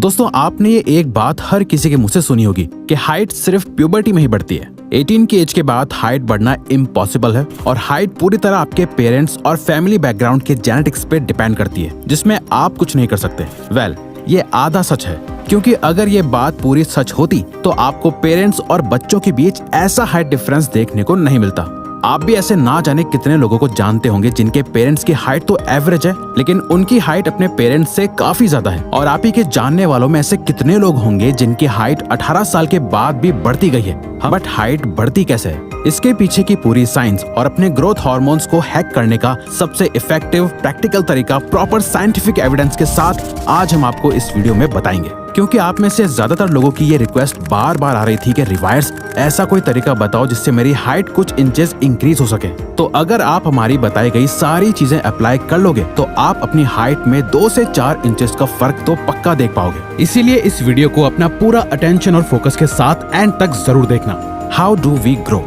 दोस्तों आपने ये एक बात हर किसी के मुंह से सुनी होगी कि हाइट सिर्फ प्यूबर्टी में ही बढ़ती है। 18 की एज के बाद हाइट बढ़ना इम्पॉसिबल है और हाइट पूरी तरह आपके पेरेंट्स और फैमिली बैकग्राउंड के जेनेटिक्स पे डिपेंड करती है, जिसमें आप कुछ नहीं कर सकते। ये आधा सच है, क्योंकि अगर ये बात पूरी सच होती तो आपको पेरेंट्स और बच्चों के बीच ऐसा हाइट डिफरेंस देखने को नहीं मिलता। आप भी ऐसे ना जाने कितने लोगों को जानते होंगे जिनके पेरेंट्स की हाइट तो एवरेज है, लेकिन उनकी हाइट अपने पेरेंट्स से काफी ज्यादा है। और आप ही के जानने वालों में ऐसे कितने लोग होंगे जिनकी हाइट 18 साल के बाद भी बढ़ती गई है। बट हाइट बढ़ती कैसे है, इसके पीछे की पूरी साइंस और अपने ग्रोथ हार्मोन्स को हैक करने का सबसे इफेक्टिव प्रैक्टिकल तरीका प्रॉपर साइंटिफिक एविडेंस के साथ आज हम आपको इस वीडियो में बताएंगे। क्योंकि आप में से ज्यादातर लोगों की ये रिक्वेस्ट बार बार आ रही थी कि रिवायर्स ऐसा कोई तरीका बताओ जिससे मेरी हाइट कुछ इंचेस इंक्रीज हो सके। तो अगर आप हमारी बताई गई सारी चीजें अप्लाई कर लोगे तो आप अपनी हाइट में 2 से 4 इंचेस का फर्क तो पक्का देख पाओगे। इसीलिए इस वीडियो को अपना पूरा अटेंशन और फोकस के साथ एंड तक जरूर देखना। How do we grow?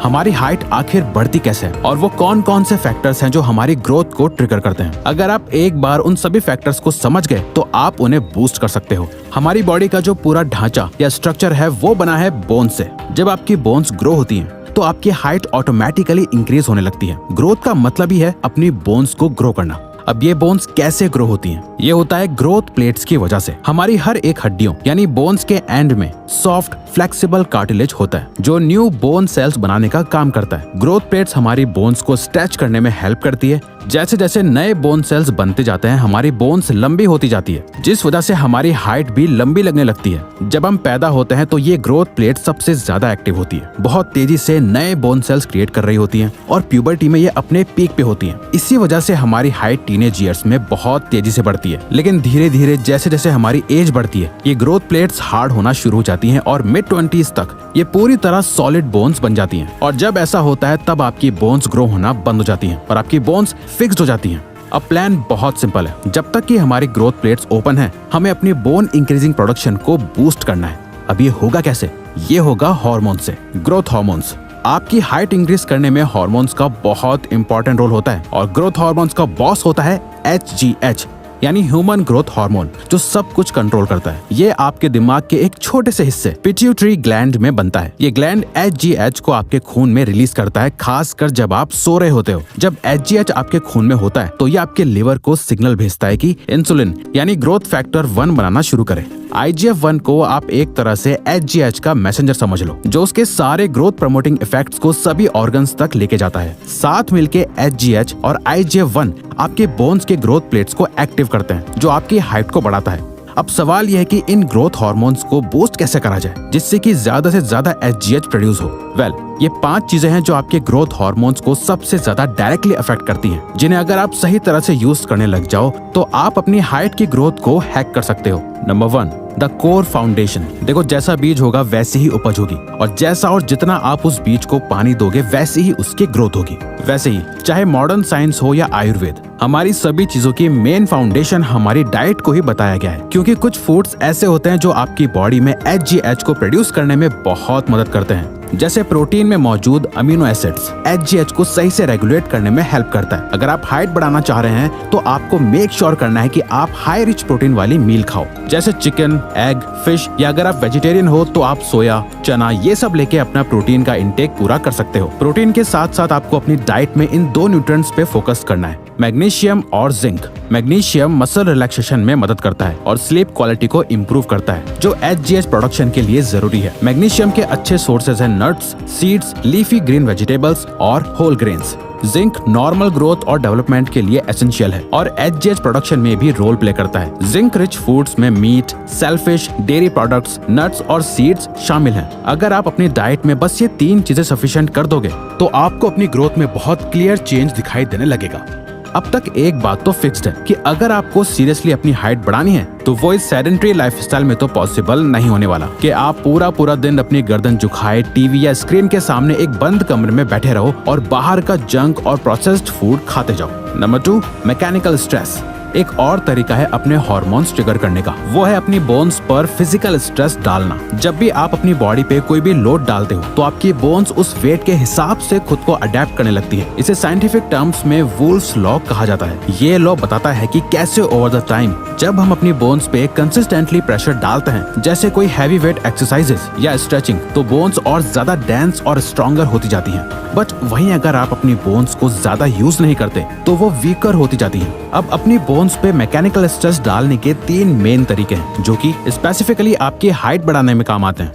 हमारी हाइट आखिर बढ़ती कैसे है और वो कौन कौन से फैक्टर्स हैं जो हमारी ग्रोथ को ट्रिगर करते हैं। अगर आप एक बार उन सभी फैक्टर्स को समझ गए तो आप उन्हें बूस्ट कर सकते हो। हमारी बॉडी का जो पूरा ढांचा या स्ट्रक्चर है वो बना है बोन्स से। जब आपकी बोन्स ग्रो होती हैं तो आपकी हाइट ऑटोमेटिकली इंक्रीज होने लगती है। ग्रोथ का मतलब ही है अपनी बोन्स को ग्रो करना। अब ये बोन्स कैसे ग्रो होती हैं? ये होता है ग्रोथ प्लेट्स की वजह से। हमारी हर एक हड्डियों यानी बोन्स के एंड में सॉफ्ट फ्लेक्सिबल कार्टिलेज होता है जो न्यू बोन सेल्स बनाने का काम करता है। ग्रोथ प्लेट्स हमारी बोन्स को स्ट्रेच करने में हेल्प करती है। जैसे जैसे नए बोन सेल्स बनते जाते हैं हमारी बोन्स लंबी होती जाती है, जिस वजह से हमारी हाइट भी लंबी लगने लगती है। जब हम पैदा होते हैं तो ये ग्रोथ प्लेट सबसे ज्यादा एक्टिव होती है, बहुत तेजी से नए बोन सेल्स क्रिएट कर रही होती हैं और प्यूबर्टी में ये अपने पीक पे होती हैं। इसी वजह से हमारी हाइट टीनेज ईयर्स में बहुत तेजी से बढ़ती है। लेकिन धीरे धीरे जैसे जैसे हमारी एज बढ़ती है ये ग्रोथ प्लेट्स हार्ड होना शुरू हो जाती हैं और मिड 20s तक ये पूरी तरह सॉलिड बोन्स बन जाती हैं। और जब ऐसा होता है तब आपकी बोन्स ग्रो होना बंद हो जाती हैं और आपकी बोन्स फिक्स्ड हो जाती हैं। अब प्लान बहुत सिंपल है। जब तक कि हमारी ग्रोथ प्लेट्स ओपन है हमें अपनी बोन इंक्रीजिंग प्रोडक्शन को बूस्ट करना है। अब ये होगा कैसे? ये होगा हार्मोन से। ग्रोथ हार्मोन्स आपकी हाइट इंक्रीज करने में हार्मोन्स का बहुत इंपॉर्टेंट रोल होता है और ग्रोथ हार्मोन्स का बॉस होता है HGH यानी ह्यूमन ग्रोथ हार्मोन, जो सब कुछ कंट्रोल करता है। ये आपके दिमाग के एक छोटे से हिस्से पिट्यूटरी ग्लैंड में बनता है। ये ग्लैंड HGH को आपके खून में रिलीज करता है, खासकर जब आप सो रहे होते हो। जब HGH आपके खून में होता है तो ये आपके लिवर को सिग्नल भेजता है कि इंसुलिन यानी ग्रोथ फैक्टर 1 बनाना शुरू करे। IGF-1 को आप एक तरह से HGH का मैसेंजर समझ लो, जो उसके सारे ग्रोथ प्रमोटिंग इफेक्ट्स को सभी ऑर्गन्स तक लेके जाता है। साथ मिलके HGH और IGF-1 आपके बोन्स के ग्रोथ प्लेट्स को एक्टिव करते हैं, जो आपकी हाइट को बढ़ाता है। अब सवाल यह है कि इन ग्रोथ हार्मोन्स को बूस्ट कैसे करा जाए जिससे कि ज्यादा से ज्यादा HGH प्रोड्यूस हो। ये 5 चीजें हैं जो आपके ग्रोथ हार्मोन्स को सबसे ज्यादा डायरेक्टली अफेक्ट करती हैं, जिन्हें अगर आप सही तरह से यूज करने लग जाओ तो आप अपनी हाइट की ग्रोथ को हैक कर सकते हो। Number 1, the core foundation. देखो जैसा बीज होगा वैसे ही उपज होगी और जैसा और जितना आप उस बीज को पानी दोगे वैसे ही उसकी ग्रोथ होगी। वैसे ही चाहे मॉडर्न साइंस हो या आयुर्वेद, हमारी सभी चीजों की मेन फाउंडेशन हमारी डाइट को ही बताया गया है। क्योंकि कुछ फूड्स ऐसे होते हैं जो आपकी बॉडी में HGH को प्रोड्यूस करने में बहुत मदद करते हैं। जैसे प्रोटीन में मौजूद अमीनो एसिड्स HGH को सही से रेगुलेट करने में हेल्प करता है। अगर आप हाइट बढ़ाना चाह रहे हैं तो आपको मेक श्योर करना है कि आप हाई रिच प्रोटीन वाली मील खाओ, जैसे चिकन, एग, फिश, या अगर आप वेजिटेरियन हो तो आप सोया, चना, ये सब लेके अपना प्रोटीन का इंटेक पूरा कर सकते हो। प्रोटीन के साथ साथ आपको अपनी डाइट में इन 2 न्यूट्रिएंट्स पे फोकस करना है, मैग्नीशियम और जिंक। मैग्नीशियम मसल रिलैक्सेशन में मदद करता है और स्लीप क्वालिटी को इम्प्रूव करता है, जो HGH प्रोडक्शन के लिए जरूरी है। मैग्नीशियम के अच्छे सोर्सेज हैं nuts, seeds, leafy green vegetables और whole grains. Zinc normal growth और डेवलपमेंट के लिए एसेंशियल है और HGH प्रोडक्शन में भी रोल प्ले करता है। जिंक रिच फूड्स में meat, shellfish, dairy products, nuts और सीड्स शामिल हैं। अगर आप अपनी डाइट में बस ये 3 चीजें सफिशिएंट कर दोगे तो आपको अपनी ग्रोथ में बहुत क्लियर चेंज दिखाई देने लगेगा। अब तक एक बात तो फिक्स्ड है कि अगर आपको सीरियसली अपनी हाइट बढ़ानी है तो वो इस सेडेंटरी लाइफस्टाइल में तो पॉसिबल नहीं होने वाला कि आप पूरा दिन अपनी गर्दन झुकाए टीवी या स्क्रीन के सामने एक बंद कमरे में बैठे रहो और बाहर का जंक और प्रोसेस्ड फूड खाते जाओ। Number 2, mechanical stress. एक और तरीका है अपने हार्मोन्स ट्रिगर करने का, वो है अपनी बोन्स पर फिजिकल स्ट्रेस डालना। जब भी आप अपनी बॉडी पे कोई भी लोड डालते हो तो आपकी बोन्स उस वेट के हिसाब से खुद को अडेप्ट करने लगती है। इसे साइंटिफिक टर्म्स में वुल्स लॉ कहा जाता है। ये लॉ बताता है कि कैसे ओवर द टाइम जब हम अपनी बोन्स पे कंसिस्टेंटली प्रेशर डालते हैं, जैसे कोई हैवी वेट एक्सरसाइजेस या स्ट्रेचिंग, तो बोन्स और ज्यादा डेंस और स्ट्रॉन्गर होती जाती हैं। बट वहीं अगर आप अपनी बोन्स को ज्यादा यूज नहीं करते तो वो वीकर होती जाती हैं। अब अपनी बोन्स पे मैकेनिकल स्ट्रेस डालने के 3 मेन तरीके हैं जो कि स्पेसिफिकली आपकी हाइट बढ़ाने में काम आते हैं।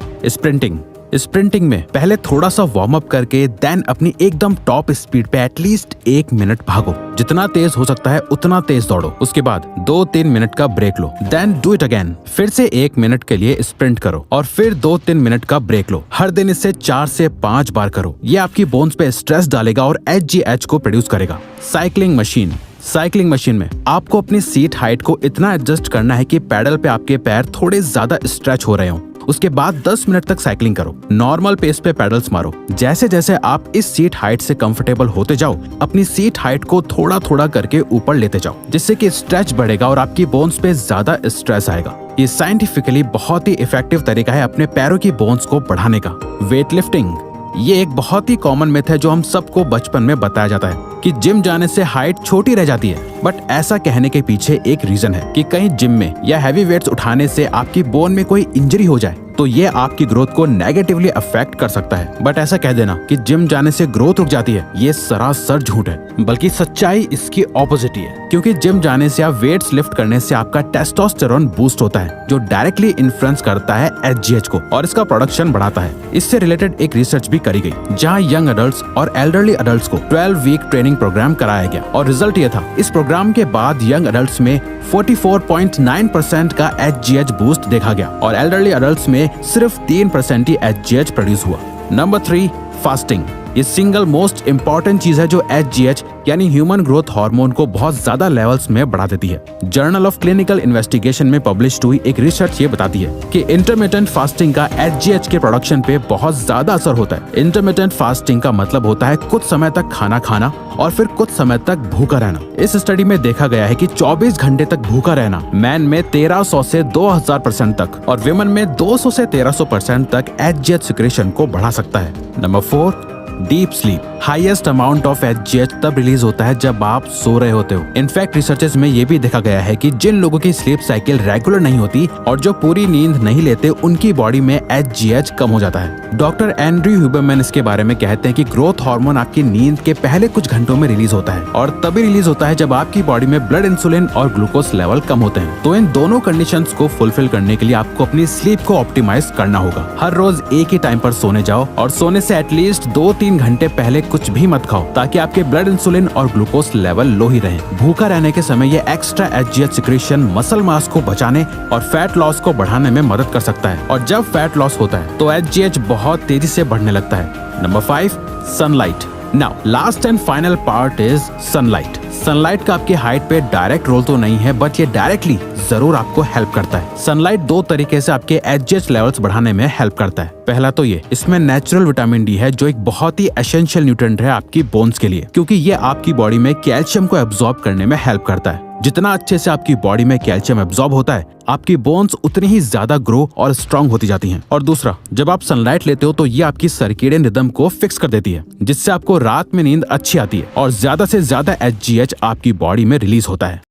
स्प्रिंटिंग में पहले थोड़ा सा वार्म अप करके देन अपनी एकदम टॉप स्पीड पे एटलीस्ट 1 मिनट भागो, जितना तेज हो सकता है उतना तेज दौड़ो। उसके बाद 2-3 मिनट का ब्रेक लो, देन डू इट अगेन, फिर से 1 मिनट के लिए स्प्रिंट करो और फिर 2-3 मिनट का ब्रेक लो। हर दिन इसे 4 से 5 बार करो। ये आपकी बोन्स पे स्ट्रेस डालेगा और HGH को प्रोड्यूस करेगा। साइकिलिंग मशीन में आपको अपनी सीट हाइट को इतना एडजस्ट करना है कि पैडल पे आपके पैर थोड़े ज्यादा स्ट्रेच हो रहे हो। उसके बाद 10 मिनट तक साइकिलिंग करो, नॉर्मल पेस पे पेडल्स मारो। जैसे जैसे आप इस सीट हाइट से कंफर्टेबल होते जाओ, अपनी सीट हाइट को थोड़ा थोड़ा करके ऊपर लेते जाओ, जिससे कि स्ट्रेच बढ़ेगा और आपकी बोन्स पे ज्यादा स्ट्रेस आएगा। ये साइंटिफिकली बहुत ही इफेक्टिव तरीका है अपने पैरों की बोन्स को बढ़ाने का। वेट लिफ्टिंग, ये एक बहुत ही कॉमन मिथ है जो हम सबको बचपन में बताया जाता है कि जिम जाने से हाइट छोटी रह जाती है। बट ऐसा कहने के पीछे एक रीजन है कि कहीं जिम में या हैवी वेट्स उठाने से आपकी बोन में कोई इंजरी हो जाए तो ये आपकी ग्रोथ को नेगेटिवली अफेक्ट कर सकता है। बट ऐसा कह देना कि जिम जाने से ग्रोथ रुक जाती है, ये सरासर झूठ है। बल्कि सच्चाई इसकी ऑपोजिट ही है, क्योंकि जिम जाने से या वेट्स लिफ्ट करने से आपका टेस्टोस्टेरोन बूस्ट होता है जो डायरेक्टली इन्फ्लुएंस करता है HGH को और इसका प्रोडक्शन बढ़ाता है। इससे रिलेटेड एक रिसर्च भी करी गई जहाँ यंग अडल्ट्स और एल्डरली अडल्ट्स को 12 वीक ट्रेनिंग प्रोग्राम कराया गया और रिजल्ट ये था, इस प्रोग्राम के बाद यंग अडल्ट्स में 44.9% का HGH बूस्ट देखा गया और एल्डरली अडल्ट्स में सिर्फ 3% ही HGH प्रोड्यूस हुआ। Number 3, fasting. ये सिंगल मोस्ट इम्पॉर्टेंट चीज है जो HGH यानी ह्यूमन ग्रोथ हार्मोन को बहुत ज्यादा लेवल्स में बढ़ा देती है। जर्नल ऑफ क्लिनिकल इन्वेस्टिगेशन में पब्लिश हुई एक रिसर्च ये बताती है कि इंटरमिटेंट फास्टिंग का HGH के प्रोडक्शन पे बहुत ज्यादा असर होता है। इंटरमिटेंट फास्टिंग का मतलब होता है कुछ समय तक खाना खाना और फिर कुछ समय तक भूखा रहना। इस स्टडी में देखा गया है कि 24 घंटे तक भूखा रहना मैन में 1300 से 2000% तक और विमेन में 200 से 1300% तक HGH सिक्रेशन को बढ़ा सकता है। Number 4, deep sleep. Highest amount of HGH तब रिलीज होता है जब आप सो रहे होते हो। इनफैक्ट रिसर्चेस में ये भी देखा गया है कि जिन लोगों की स्लीप साइकिल रेगुलर नहीं होती और जो पूरी नींद नहीं लेते, उनकी बॉडी में HGH कम हो जाता है। डॉक्टर एंड्रयू ह्यूबरमैन इसके बारे में कहते हैं कि ग्रोथ हार्मोन आपकी नींद के पहले कुछ घंटों में रिलीज होता है और तभी रिलीज होता है जब आपकी बॉडी में ब्लड इंसुलिन और ग्लूकोज लेवल कम होते हैं। तो इन दोनों कंडीशंस को फुलफिल करने के लिए आपको अपनी स्लीप को ऑप्टिमाइज करना होगा। हर रोज एक ही टाइम पर सोने जाओ और सोने से एटलीस्ट 2-3 घंटे पहले कुछ भी मत खाओ ताकि आपके ब्लड इंसुलिन और ग्लूकोज लेवल लो ही रहे। भूखा रहने के समय ये extra HGH secretion muscle mass को बचाने और फैट लॉस को बढ़ाने में मदद कर सकता है और जब फैट लॉस होता है तो HGH बहुत तेजी से बढ़ने लगता है। Number 5, sunlight. Now last and final part is sunlight. Sunlight का आपकी हाइट पे डायरेक्ट रोल तो नहीं है बट ये डायरेक्टली जरूर आपको हेल्प करता है। सनलाइट 2 तरीके से आपके HGH लेवल्स बढ़ाने में हेल्प करता है। पहला तो ये, इसमें नेचुरल विटामिन डी है जो एक बहुत ही एसेंशियल न्यूट्रिएंट है आपकी बोन्स के लिए, क्योंकि ये आपकी बॉडी में कैल्शियम को एब्जॉर्ब करने में हेल्प करता है। जितना अच्छे से आपकी बॉडी में कैल्शियम एब्जॉर्ब होता है, आपकी बोन्स उतनी ही ज्यादा ग्रो और स्ट्रांग होती जाती हैं। और दूसरा, जब आप सनलाइट लेते हो तो ये आपकी सर्केडियन रिदम को फिक्स कर देती है, जिससे आपको रात में नींद अच्छी आती है और ज्यादा से ज्यादा HGH आपकी बॉडी में रिलीज होता है।